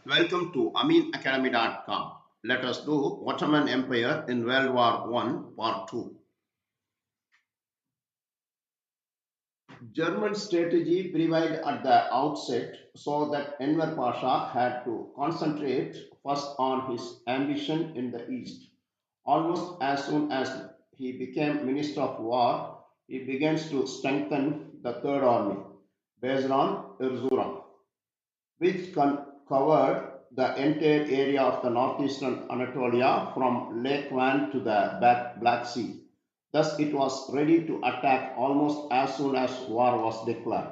Welcome to AminAcademy.com. Let us do Ottoman Empire in World War One, part 2. German strategy prevailed at the outset so that Enver Pasha had to concentrate first on his ambition in the east. Almost as soon as he became Minister of War, he begins to strengthen the Third Army based on Erzurum, which covered the entire area of the northeastern Anatolia from Lake Van to the Black Sea. Thus, it was ready to attack almost as soon as war was declared.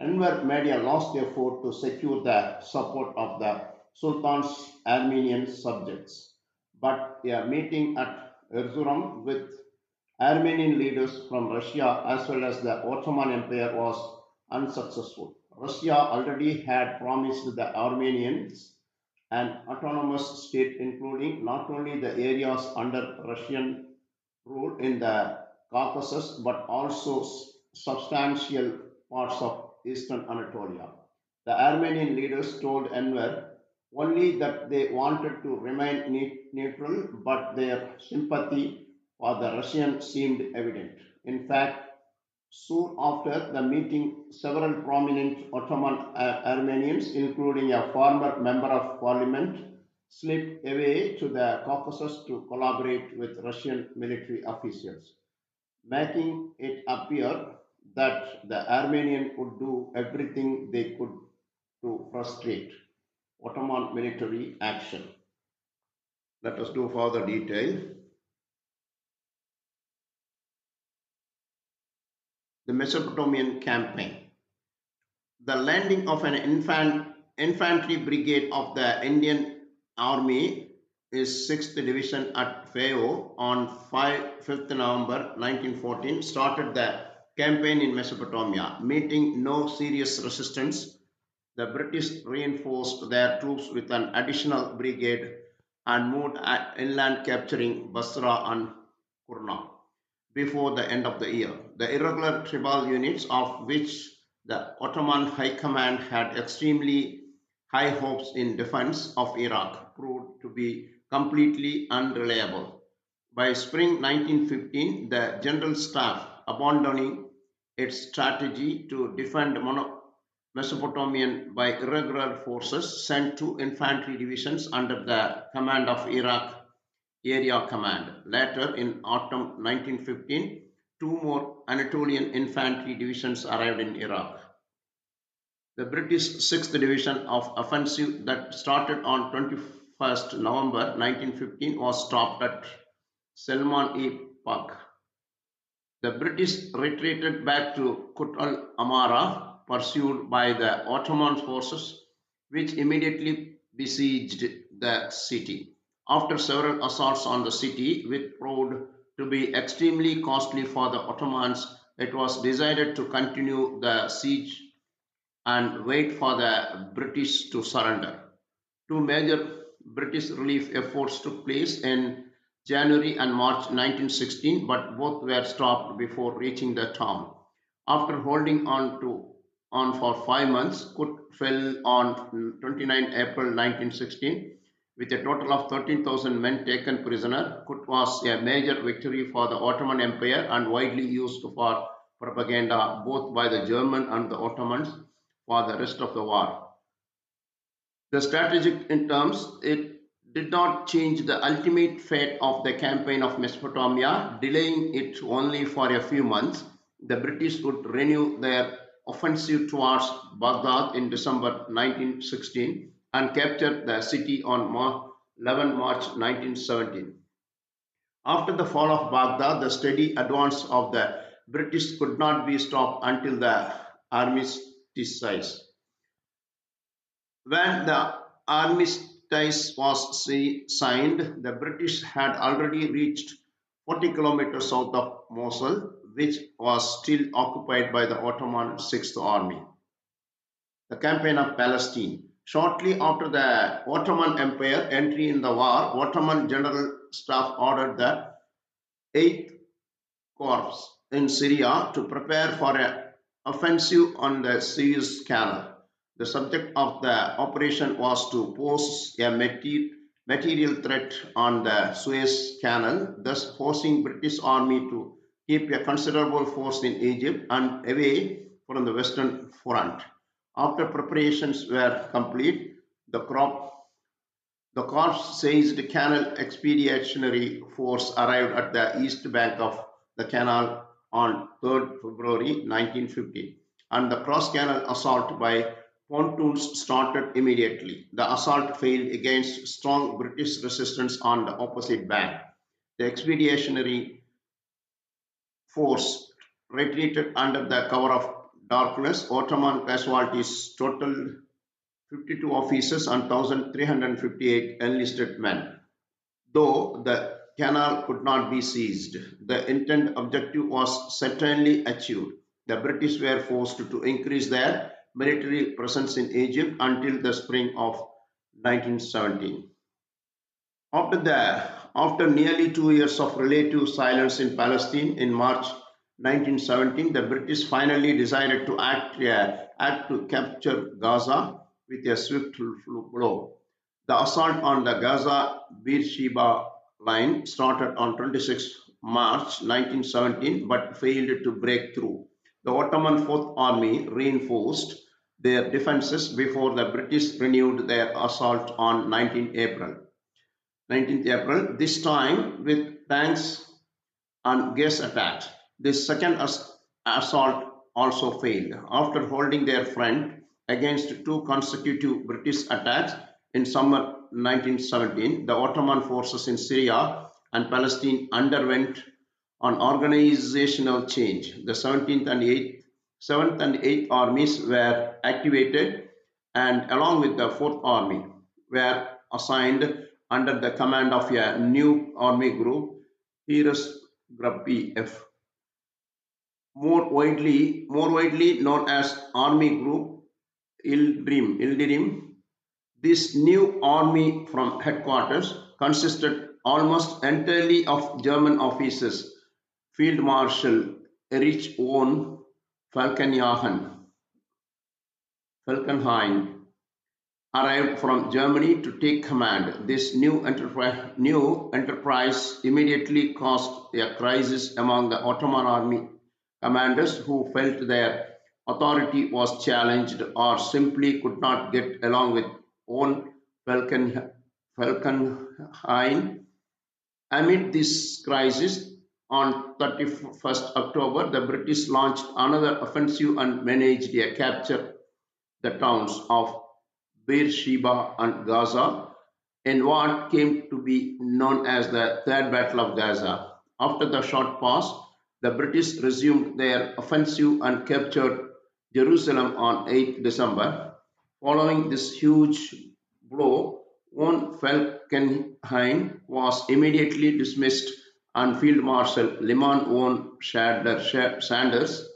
Enver made a last effort to secure the support of the Sultan's Armenian subjects, but a meeting at Erzurum with Armenian leaders from Russia as well as the Ottoman Empire was unsuccessful. Russia already had promised the Armenians an autonomous state, including not only the areas under Russian rule in the Caucasus but also substantial parts of eastern Anatolia. The Armenian leaders told Enver only that they wanted to remain neutral, but their sympathy for the Russian seemed evident. In fact, soon after the meeting, several prominent Ottoman Armenians, including a former member of parliament, slipped away to the Caucasus to collaborate with Russian military officials, making it appear that the Armenians would do everything they could to frustrate Ottoman military action. Let us do further detail. The Mesopotamian campaign. The landing of an infantry brigade of the Indian Army is 6th Division at Feo on 5th November 1914 started the campaign in Mesopotamia. Meeting no serious resistance, the British reinforced their troops with an additional brigade and moved inland, capturing Basra and Kurna before the end of the year. The irregular tribal units, of which the Ottoman High Command had extremely high hopes in defense of Iraq, proved to be completely unreliable. By spring 1915, the General Staff, abandoning its strategy to defend Mesopotamian by irregular forces, sent two infantry divisions under the command of Iraq Area Command. Later, in autumn 1915, two more Anatolian infantry divisions arrived in Iraq. The British 6th Division of offensive that started on 21st November 1915 was stopped at Selman-e-Pak. The British retreated back to Kut al-Amara, pursued by the Ottoman forces, which immediately besieged the city. After several assaults on the city, which proved to be extremely costly for the Ottomans, it was decided to continue the siege and wait for the British to surrender. Two major British relief efforts took place in January and March 1916, but both were stopped before reaching the town. After holding on for 5 months, Kut fell on 29 April 1916 with a total of 13,000 men taken prisoner. Kut was a major victory for the Ottoman Empire and widely used for propaganda both by the German and the Ottomans for the rest of the war. The strategic in terms, it did not change the ultimate fate of the campaign of Mesopotamia, delaying it only for a few months. The British would renew their offensive towards Baghdad in December 1916 and capture the city on 11 March 1917. After the fall of Baghdad, the steady advance of the British could not be stopped until the armistice. When the armistice was signed, the British had already reached 40 kilometers south of Mosul, which was still occupied by the Ottoman Sixth Army. The Campaign of Palestine. Shortly after the Ottoman Empire entry in the war, Ottoman General Staff ordered the 8th Corps in Syria to prepare for an offensive on the Suez Canal. The subject of the operation was to pose a material threat on the Suez Canal, thus forcing British Army to keep a considerable force in Egypt and away from the Western Front. After preparations were complete, the the corps-sized Canal Expeditionary Force arrived at the east bank of the canal on 3rd February 1950, and the cross-canal assault by pontoons started immediately. The assault failed against strong British resistance on the opposite bank. The expeditionary force retreated under the cover of darkness. Ottoman casualties totaled 52 officers and 1,358 enlisted men. Though the canal could not be seized, the intended objective was certainly achieved. The British were forced to increase their military presence in Egypt until the spring of 1917. After nearly 2 years of relative silence in Palestine in March 1917, the British finally decided to act to capture Gaza with a swift blow. The assault on the Gaza Beersheba line started on 26 March 1917 but failed to break through. The Ottoman Fourth Army reinforced their defenses before the British renewed their assault on 19th April, this time with tanks and gas attacks. This second assault also failed. After holding their front against two consecutive British attacks in summer 1917, the Ottoman forces in Syria and Palestine underwent an organizational change. The 7th and 8th armies were activated and along with the 4th army were assigned under the command of a new army group, Heeres Gruppe F, more widely known as Army Group Ildirim. This new army from headquarters consisted almost entirely of German officers. Field Marshal Erich von Falkenhayn arrived from Germany to take command. This new enterprise immediately caused a crisis among the Ottoman army commanders who felt their authority was challenged or simply could not get along with von Falkenhayn. Amid this crisis, on 31st October, the British launched another offensive and managed a capture the towns of Beersheba and Gaza in what came to be known as the Third Battle of Gaza. After the short pause, the British resumed their offensive and captured Jerusalem on 8 December. Following this huge blow, von Falkenhayn was immediately dismissed and Field Marshal Liman von Sanders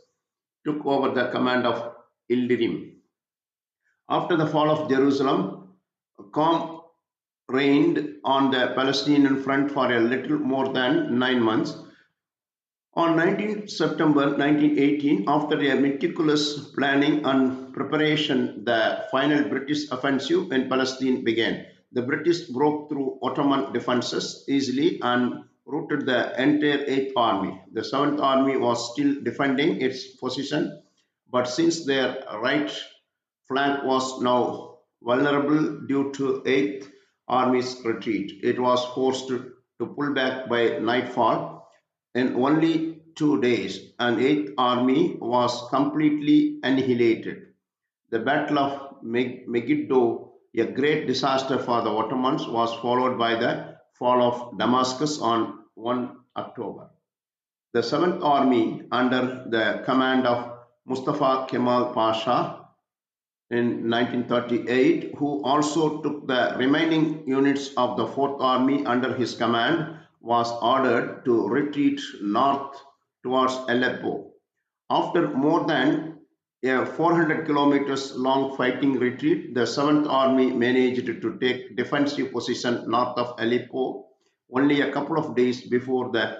took over the command of Ildirim. After the fall of Jerusalem, calm reigned on the Palestinian front for a little more than 9 months. On 19 September 1918, after a meticulous planning and preparation, the final British offensive in Palestine began. The British broke through Ottoman defenses easily and routed the entire 8th Army. The 7th Army was still defending its position, but since their right flank was now vulnerable due to 8th Army's retreat, it was forced to pull back by nightfall. In only 2 days, an 8th Army was completely annihilated. The Battle of Megiddo, a great disaster for the Ottomans, was followed by the fall of Damascus on 1 October. The 7th Army, under the command of Mustafa Kemal Pasha, in 1938, who also took the remaining units of the Fourth Army under his command, was ordered to retreat north towards Aleppo. After more than a 400 kilometers long fighting retreat, the 7th Army managed to take defensive position north of Aleppo only a couple of days before the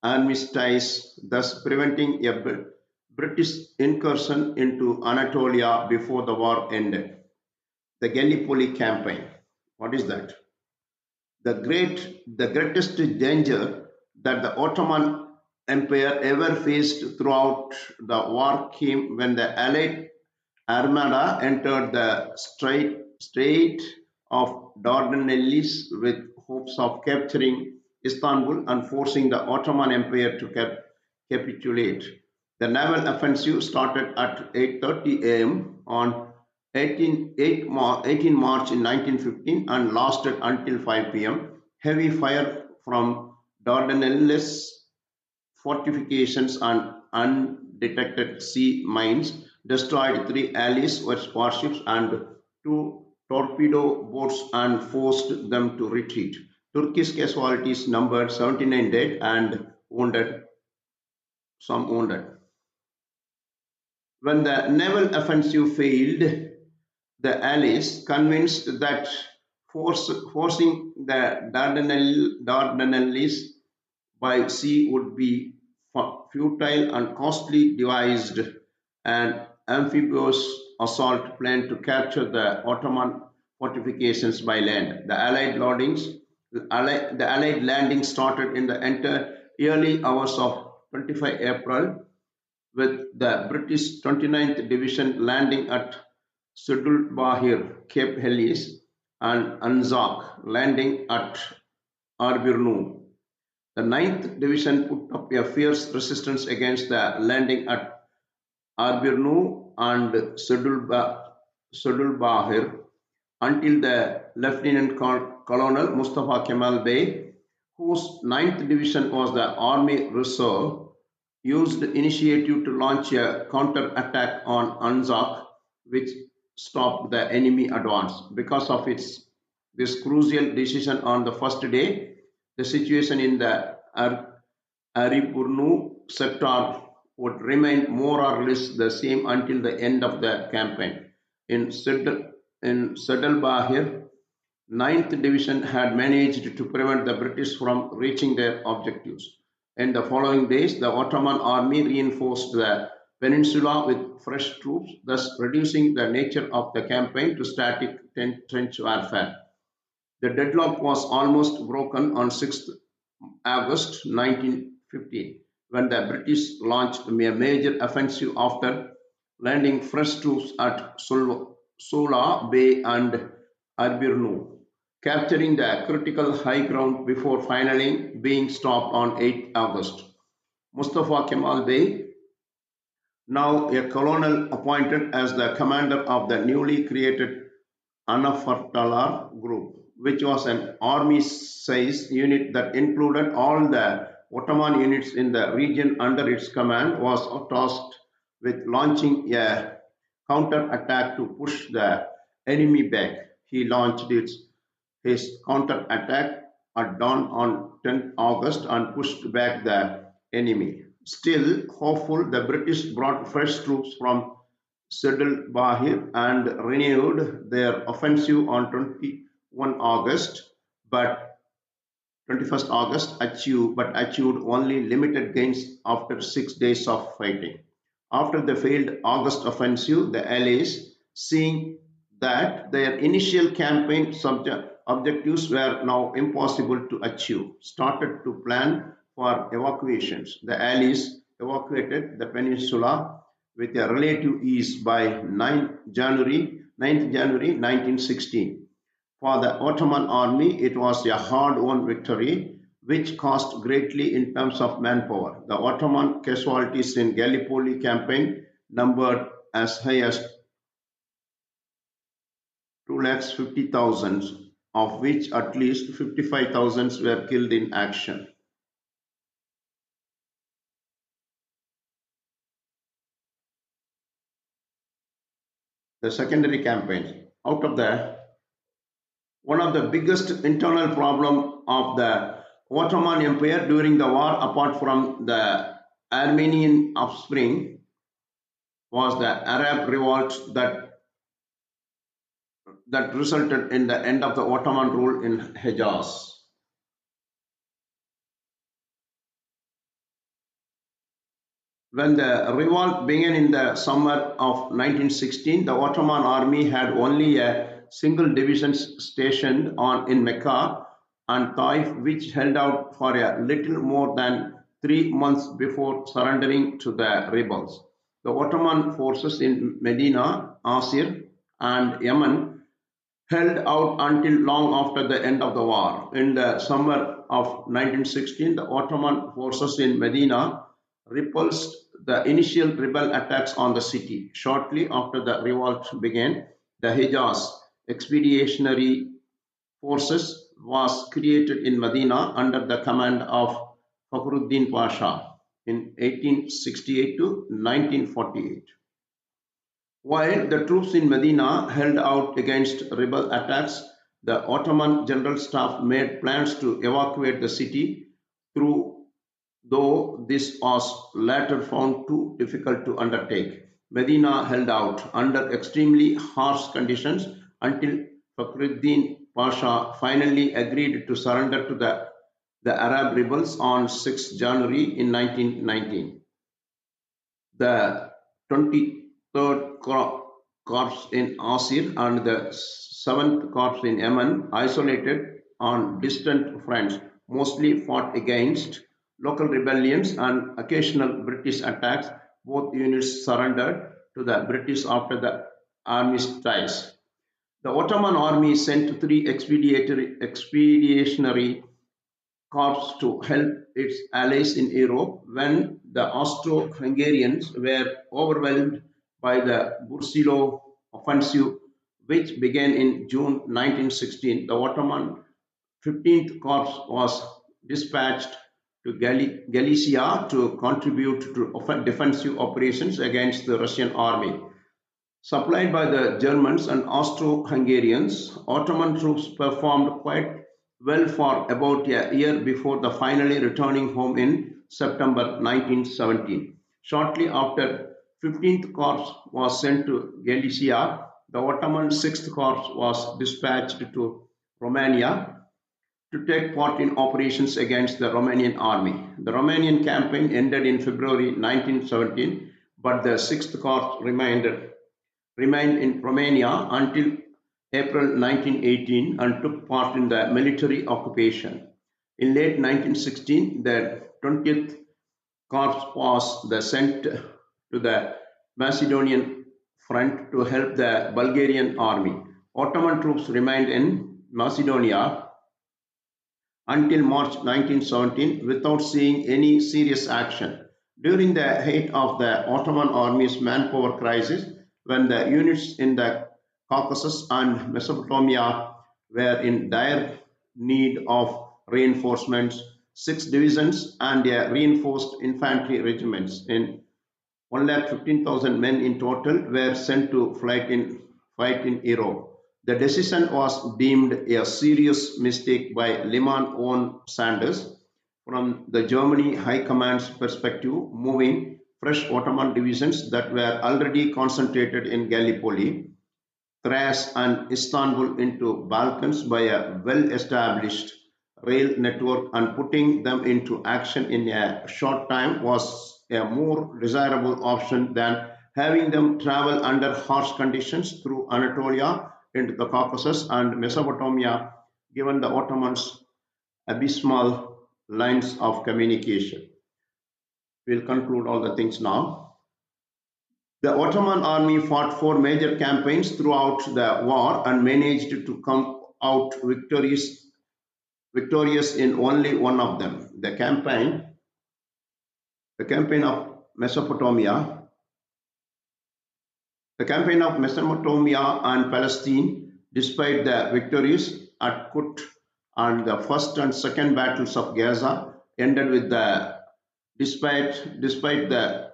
armistice, thus preventing a British incursion into Anatolia before the war ended. The Gallipoli campaign. What is that? The greatest danger that the Ottoman Empire ever faced throughout the war came when the Allied armada entered the Strait of Dardanelles with hopes of capturing Istanbul and forcing the Ottoman Empire to capitulate. The naval offensive started at 8:30 a.m. on 18 March in 1915 and lasted until 5 p.m. Heavy fire from Dardanelles fortifications and undetected sea mines destroyed three Allies warships and two torpedo boats and forced them to retreat. Turkish casualties numbered 79 dead and wounded, some wounded. When the naval offensive failed, the Allies, convinced that forcing the Dardanelles by sea would be futile and costly, devised an amphibious assault plan to capture the Ottoman fortifications by land. The Allied landing started in the early hours of 25 April with the British 29th Division landing at Bahir, Cape Helles, and Anzac landing at Arbirnu. The 9th Division put up a fierce resistance against the landing at Arbirnu and Bahir until the Lieutenant Colonel Mustafa Kemal Bey, whose 9th Division was the Army Reserve, used initiative to launch a counter-attack on Anzac, which stopped the enemy advance. Because of this crucial decision on the first day, the situation in the Aripurnu sector would remain more or less the same until the end of the campaign. In Bahir, 9th Division had managed to prevent the British from reaching their objectives. In the following days, the Ottoman army reinforced the peninsula with fresh troops, thus reducing the nature of the campaign to static trench warfare. The deadlock was almost broken on 6th August 1915 when the British launched a major offensive after landing fresh troops at Sula Bay and Arbirnu, capturing the critical high ground before finally being stopped on 8 August. Mustafa Kemal Bey, now a colonel appointed as the commander of the newly created Anafartalar Group, which was an army-sized unit that included all the Ottoman units in the region under its command, was tasked with launching a counter-attack to push the enemy back. He launched his counter-attack at dawn on 10 August and pushed back the enemy. Still hopeful, the British brought fresh troops from Sedal Bahir and renewed their offensive on 21 August, but 21st August achieved only limited gains after 6 days of fighting. After the failed August offensive, the Allies, seeing that their initial campaign objectives were now impossible to achieve, started to plan for evacuations. The Allies evacuated the peninsula with a relative ease by 9th January 1916. For the Ottoman army, it was a hard-won victory which cost greatly in terms of manpower. The Ottoman casualties in Gallipoli campaign numbered as high as 250,000, of which at least 55,000 were killed in action. The secondary campaigns. Out of the one of the biggest internal problem of the Ottoman Empire during the war, apart from the Armenian offspring, was the Arab revolt that resulted in the end of the Ottoman rule in Hejaz. When the revolt began in the summer of 1916, the Ottoman army had only a single division stationed in Mecca and Taif, which held out for a little more than 3 months before surrendering to the rebels. The Ottoman forces in Medina, Asir, and Yemen held out until long after the end of the war. In the summer of 1916, the Ottoman forces in Medina repulsed the initial rebel attacks on the city. Shortly after the revolt began, the Hejaz Expeditionary Forces was created in Medina under the command of Fakhruddin Pasha in 1868 to 1948. While the troops in Medina held out against rebel attacks, the Ottoman General Staff made plans to evacuate the city through, though this was later found too difficult to undertake. Medina held out under extremely harsh conditions until Fakhruddin Pasha finally agreed to surrender to the Arab rebels on 6 January in 1919. The 23rd Corps in Asir and the 7th Corps in Yemen, isolated on distant fronts, mostly fought against local rebellions and occasional British attacks. Both units surrendered to the British after the armistice. The Ottoman army sent three expeditionary corps to help its allies in Europe when the Austro-Hungarians were overwhelmed by the Bursilov offensive, which began in June 1916. The Ottoman 15th Corps was dispatched to Galicia to contribute to defensive operations against the Russian army. Supplied by the Germans and Austro-Hungarians, Ottoman troops performed quite well for about a year before finally returning home in September 1917. Shortly after 15th Corps was sent to Galicia, the Ottoman 6th Corps was dispatched to Romania to take part in operations against the Romanian army. The Romanian campaign ended in February 1917, but the 6th Corps remained in Romania until April 1918 and took part in the military occupation. In late 1916, the 20th Corps was sent to the Macedonian front to help the Bulgarian army. Ottoman troops remained in Macedonia until March 1917 without seeing any serious action. During the height of the Ottoman army's manpower crisis, when the units in the Caucasus and Mesopotamia were in dire need of reinforcements, six divisions and a reinforced infantry regiments in 1,15,000 men in total were sent to fight in Europe. The decision was deemed a serious mistake by Liman von Sanders. From the Germany High Command's perspective, moving fresh Ottoman divisions that were already concentrated in Gallipoli, Thrace, and Istanbul into Balkans by a well-established rail network and putting them into action in a short time was a more desirable option than having them travel under harsh conditions through Anatolia into the Caucasus and Mesopotamia, given the Ottomans' abysmal lines of communication. We'll conclude all the things now. The Ottoman army fought four major campaigns throughout the war and managed to come out victorious in only one of them. The campaign of Mesopotamia, the campaign of Mesopotamia and Palestine, despite the victories at Kut and the first and second battles of Gaza, ended with the despite the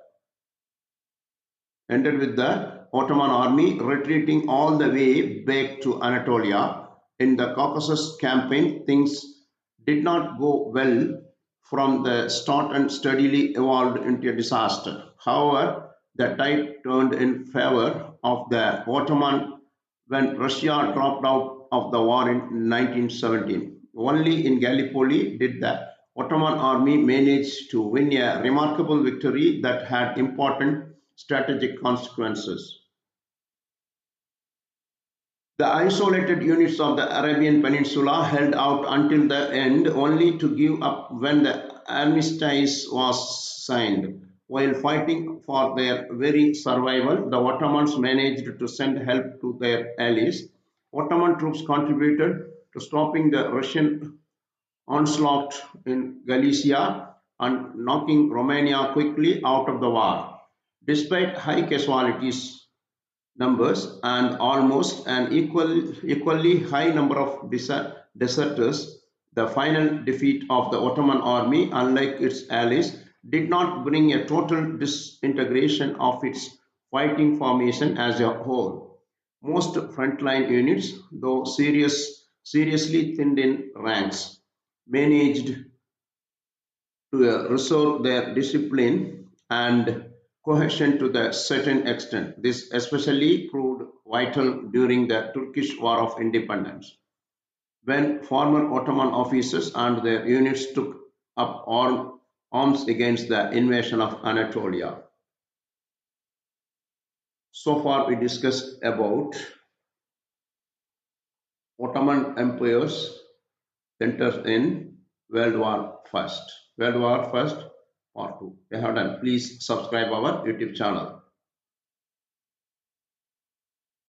ended with the Ottoman army retreating all the way back to Anatolia. In the Caucasus campaign, things did not go well from the start and steadily evolved into a disaster. However, the tide turned in favor of the Ottoman when Russia dropped out of the war in 1917. Only in Gallipoli did the Ottoman army managed to win a remarkable victory that had important strategic consequences. The isolated units of the Arabian Peninsula held out until the end, only to give up when the armistice was signed. While fighting for their very survival, the Ottomans managed to send help to their allies. Ottoman troops contributed to stopping the Russian onslaught in Galicia and knocking Romania quickly out of the war. Despite high casualties numbers and almost an equally high number of deserters, the final defeat of the Ottoman army, unlike its allies, did not bring a total disintegration of its fighting formation as a whole. Most frontline units, though seriously thinned in ranks, managed to restore their discipline and cohesion to a certain extent. This especially proved vital during the Turkish War of Independence, when former Ottoman officers and their units took up arms against the invasion of Anatolia. So far, we discussed about Ottoman Empire's centers in World War First. World War First, part 2. We have done. Please subscribe our YouTube channel.